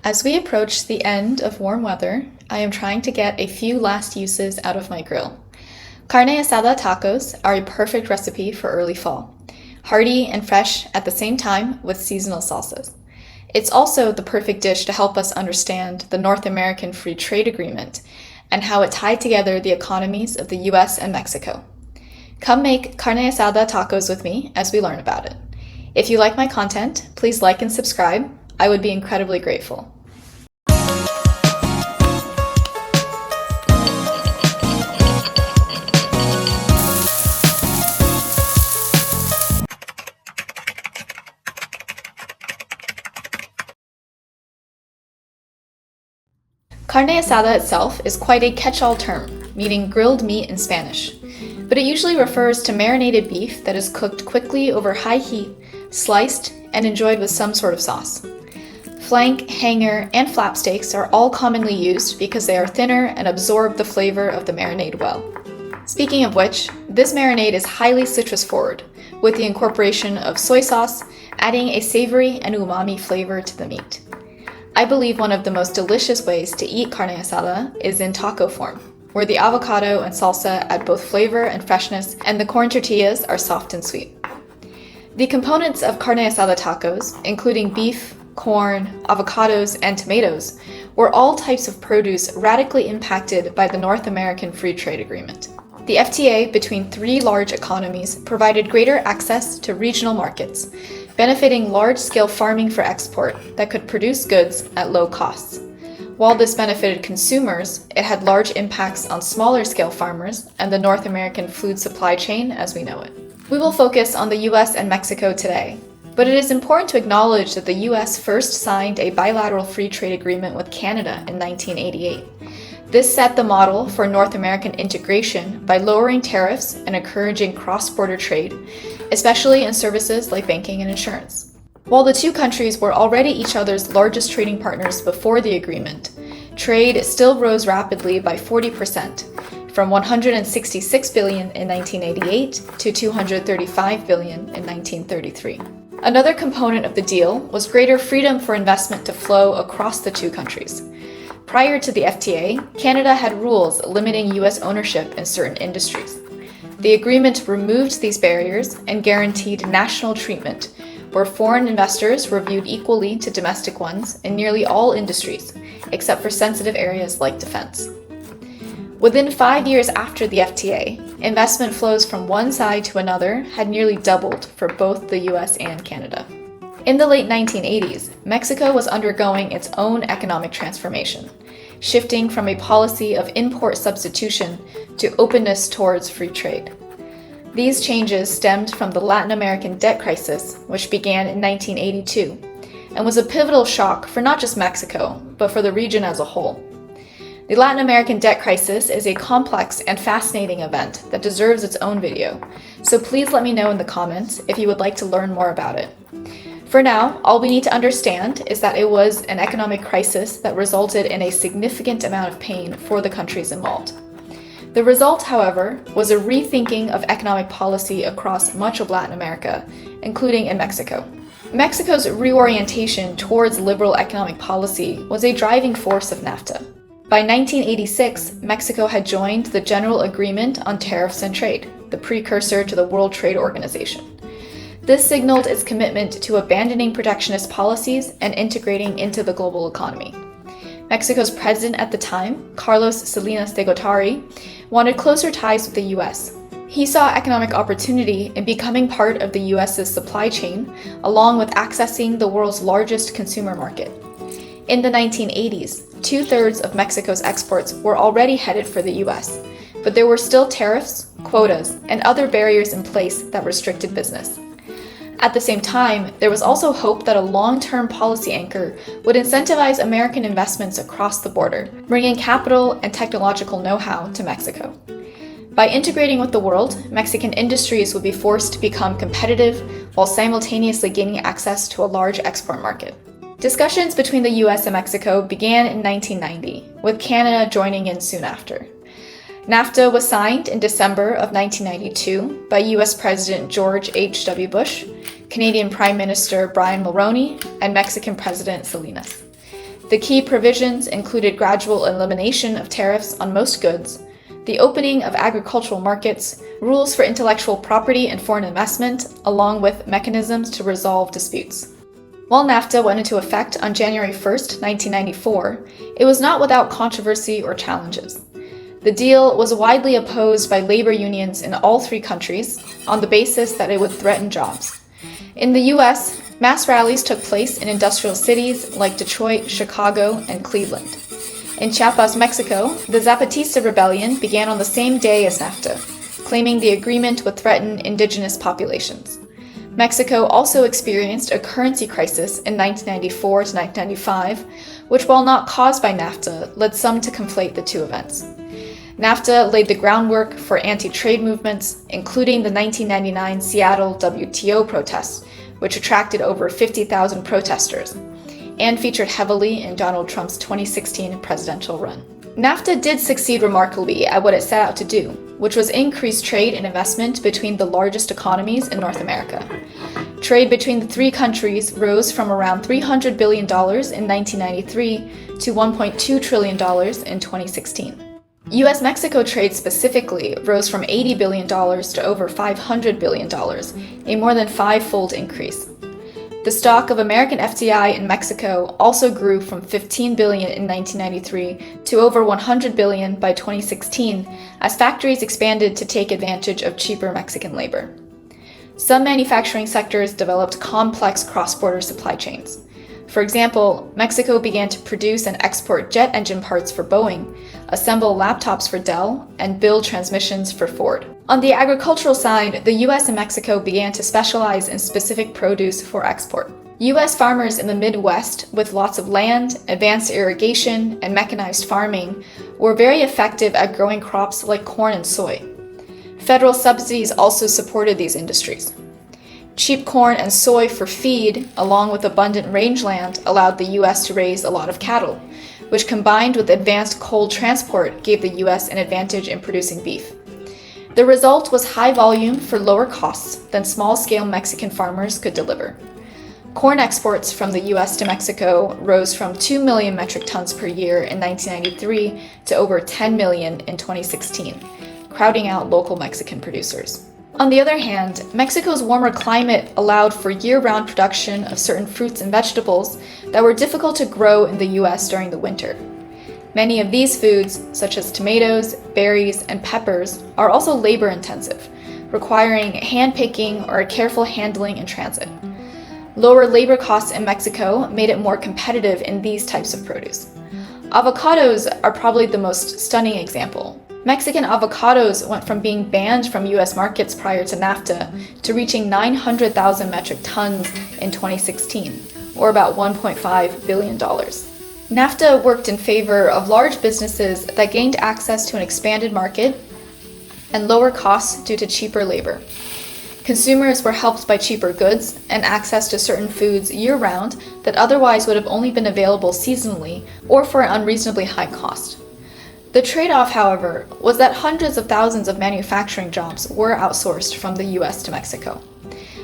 As we approach the end of warm weather, I am trying to get a few last uses out of my grill. Carne Asada tacos are a perfect recipe for early fall, hearty and fresh at the same time with seasonal salsas. It's also the perfect dish to help us understand the North American Free Trade Agreement and how it tied together the economies of the US and Mexico. Come make carne asada tacos with me as we learn about it. If you like my content, please like and subscribe. I would be incredibly grateful. Carne asada itself is quite a catch-all term, meaning grilled meat in Spanish, but it usually refers to marinated beef that is cooked quickly over high heat, sliced, and enjoyed with some sort of sauce. Flank, hanger, and flap steaks are all commonly used because they are thinner and absorb the flavor of the marinade well. Speaking of which, this marinade is highly citrus forward, with the incorporation of soy sauce, adding a savory and umami flavor to the meat. I believe one of the most delicious ways to eat carne asada is in taco form, where the avocado and salsa add both flavor and freshness, and the corn tortillas are soft and sweet. The components of carne asada tacos, including beef, corn, avocados, and tomatoes, were all types of produce radically impacted by the North American Free Trade Agreement. The FTA between three large economies provided greater access to regional markets, benefiting large-scale farming for export that could produce goods at low costs. While this benefited consumers, it had large impacts on smaller-scale farmers and the North American food supply chain as we know it. We will focus on the US and Mexico today, but it is important to acknowledge that the US first signed a bilateral free trade agreement with Canada in 1988. This set the model for North American integration by lowering tariffs and encouraging cross-border trade, especially in services like banking and insurance. While the two countries were already each other's largest trading partners before the agreement, trade still rose rapidly by 40%, from $166 billion in 1988 to $235 billion in 1933. Another component of the deal was greater freedom for investment to flow across the two countries. Prior to the FTA, Canada had rules limiting US ownership in certain industries. The agreement removed these barriers and guaranteed national treatment, where foreign investors were viewed equally to domestic ones in nearly all industries, except for sensitive areas like defense. Within 5 years after the FTA, investment flows from one side to another had nearly doubled for both the US and Canada. In the late 1980s, Mexico was undergoing its own economic transformation, shifting from a policy of import substitution to openness towards free trade. These changes stemmed from the Latin American debt crisis, which began in 1982, and was a pivotal shock for not just Mexico, but for the region as a whole. The Latin American debt crisis is a complex and fascinating event that deserves its own video, so please let me know in the comments if you would like to learn more about it. For now, all we need to understand is that it was an economic crisis that resulted in a significant amount of pain for the countries involved. The result, however, was a rethinking of economic policy across much of Latin America, including in Mexico. Mexico's reorientation towards liberal economic policy was a driving force of NAFTA. By 1986, Mexico had joined the General Agreement on Tariffs and Trade, the precursor to the World Trade Organization. This signaled its commitment to abandoning protectionist policies and integrating into the global economy. Mexico's president at the time, Carlos Salinas de Gortari, wanted closer ties with the US. He saw economic opportunity in becoming part of the US's supply chain, along with accessing the world's largest consumer market. In the 1980s, 2/3 of Mexico's exports were already headed for the US, but there were still tariffs, quotas, and other barriers in place that restricted business. At the same time, there was also hope that a long-term policy anchor would incentivize American investments across the border, bringing capital and technological know-how to Mexico. By integrating with the world, Mexican industries would be forced to become competitive while simultaneously gaining access to a large export market. Discussions between the US and Mexico began in 1990, with Canada joining in soon after. NAFTA was signed in December of 1992 by US President George H.W. Bush, Canadian Prime Minister Brian Mulroney, and Mexican President Salinas. The key provisions included gradual elimination of tariffs on most goods, the opening of agricultural markets, rules for intellectual property and foreign investment, along with mechanisms to resolve disputes. While NAFTA went into effect on January 1, 1994, it was not without controversy or challenges. The deal was widely opposed by labor unions in all three countries on the basis that it would threaten jobs. In the US, mass rallies took place in industrial cities like Detroit, Chicago, and Cleveland. In Chiapas, Mexico, the Zapatista rebellion began on the same day as NAFTA, claiming the agreement would threaten indigenous populations. Mexico also experienced a currency crisis in 1994 to 1995, which, while not caused by NAFTA, led some to conflate the two events. NAFTA laid the groundwork for anti-trade movements, including the 1999 Seattle WTO protests, which attracted over 50,000 protesters, and featured heavily in Donald Trump's 2016 presidential run. NAFTA did succeed remarkably at what it set out to do, which was increase trade and investment between the largest economies in North America. Trade between the three countries rose from around $300 billion in 1993 to $1.2 trillion in 2016. US-Mexico trade specifically rose from $80 billion to over $500 billion, a more than five-fold increase. The stock of American FDI in Mexico also grew from $15 billion in 1993 to over $100 billion by 2016 as factories expanded to take advantage of cheaper Mexican labor. Some manufacturing sectors developed complex cross-border supply chains. For example, Mexico began to produce and export jet engine parts for Boeing, assemble laptops for Dell, and build transmissions for Ford. On the agricultural side, the US and Mexico began to specialize in specific produce for export. US farmers in the Midwest, with lots of land, advanced irrigation, and mechanized farming, were very effective at growing crops like corn and soy. Federal subsidies also supported these industries. Cheap corn and soy for feed, along with abundant rangeland, allowed the US to raise a lot of cattle, which combined with advanced cold transport gave the US an advantage in producing beef. The result was high volume for lower costs than small-scale Mexican farmers could deliver. Corn exports from the US to Mexico rose from 2 million metric tons per year in 1993 to over 10 million in 2016, crowding out local Mexican producers. On the other hand, Mexico's warmer climate allowed for year-round production of certain fruits and vegetables that were difficult to grow in the US during the winter. Many of these foods, such as tomatoes, berries, and peppers, are also labor-intensive, requiring hand-picking or careful handling in transit. Lower labor costs in Mexico made it more competitive in these types of produce. Avocados are probably the most stunning example. Mexican avocados went from being banned from US markets prior to NAFTA to reaching 900,000 metric tons in 2016, or about $1.5 billion. NAFTA worked in favor of large businesses that gained access to an expanded market and lower costs due to cheaper labor. Consumers were helped by cheaper goods and access to certain foods year-round that otherwise would have only been available seasonally or for an unreasonably high cost. The trade-off, however, was that hundreds of thousands of manufacturing jobs were outsourced from the US to Mexico.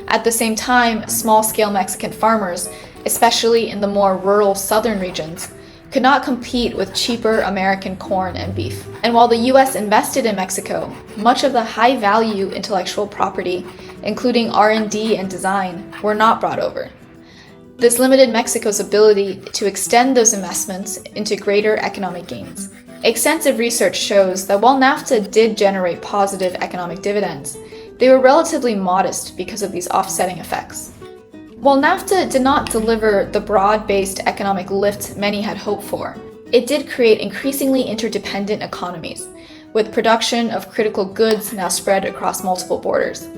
At the same time, small-scale Mexican farmers, especially in the more rural southern regions, could not compete with cheaper American corn and beef. And while the US invested in Mexico, much of the high-value intellectual property, including R&D and design, were not brought over. This limited Mexico's ability to extend those investments into greater economic gains. Extensive research shows that while NAFTA did generate positive economic dividends, they were relatively modest because of these offsetting effects. While NAFTA did not deliver the broad-based economic lift many had hoped for, it did create increasingly interdependent economies, with production of critical goods now spread across multiple borders.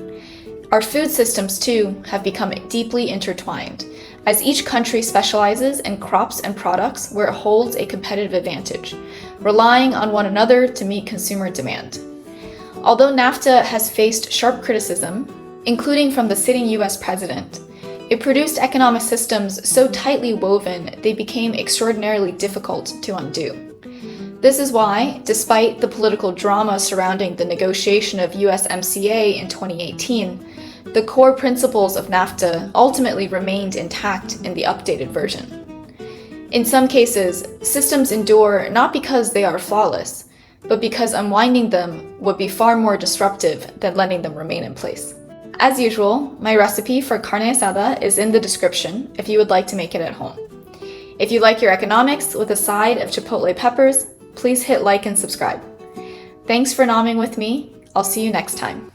Our food systems, too, have become deeply intertwined, as each country specializes in crops and products where it holds a competitive advantage, relying on one another to meet consumer demand. Although NAFTA has faced sharp criticism, including from the sitting US president, it produced economic systems so tightly woven they became extraordinarily difficult to undo. This is why, despite the political drama surrounding the negotiation of USMCA in 2018, the core principles of NAFTA ultimately remained intact in the updated version. In some cases, systems endure not because they are flawless, but because unwinding them would be far more disruptive than letting them remain in place. As usual, my recipe for carne asada is in the description if you would like to make it at home. If you like your economics with a side of chipotle peppers, please hit like and subscribe. Thanks for nomming with me. I'll see you next time.